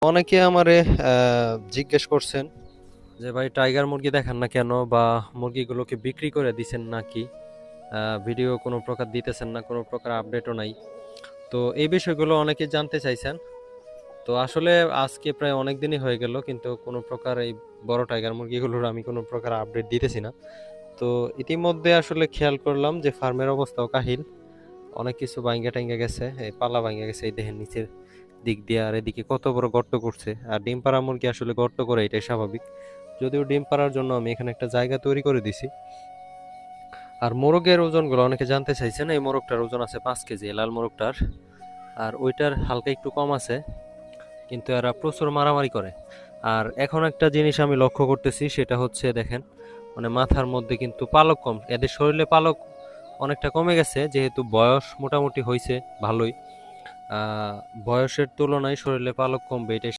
অনেকে আমারে জিজ্ঞেস করছেন যে ভাই টাইগার মুরগি দেখান না কেন, বা মুরগিগুলোকে বিক্রি করে দিছেন নাকি, ভিডিও কোনো প্রকার দিতেছেন না, কোনো প্রকার আপডেটও নাই। তো এই বিষয়গুলো অনেকে জানতে চাইছেন। তো আসলে আজকে প্রায় অনেক দিনই হয়ে গেল, কিন্তু কোনো প্রকার এই বড় টাইগার মুরগিগুলোর আমি কোনো প্রকার আপডেট দিতেছি না। তো ইতিমধ্যে আসলে খেয়াল করলাম যে ফার্মের অবস্থাও কাহিল, অনেক কিছু ভাঙ্গা টাঙ্গা গেছে, এই পালা ভাঙ্গা গেছে, এই দেহের নিচের দিক দিয়ে। আর এদিকে কত বড় গর্ত করছে, আর ডিম পাড়া মুরগি আসলে গর্ত করে এটাই স্বাভাবিক। যদিও ডিম পাড়ার জন্য আমি এখানে একটা জায়গা তৈরি করে দিছি। আর মোরগের ওজনগুলো অনেকে জানতে চাইছেন। এই মোরগটার ওজন আছে 5 কেজি, লাল মোরগটার। আর ওইটার হালকা একটু কম আছে, কিন্তু এরা প্রচুর মারামারি করে। আর এখন একটা জিনিস আমি লক্ষ্য করতেছি, সেটা হচ্ছে দেখেন, মানে মাথার মধ্যে কিন্তু পালক কম, এদের শরীরে পালক অনেকটা কমে গেছে, যেহেতু বয়স মোটামুটি হয়েছে ভালোই। বয়সের তুলনায় শরীরে পালক কমবে, এটাই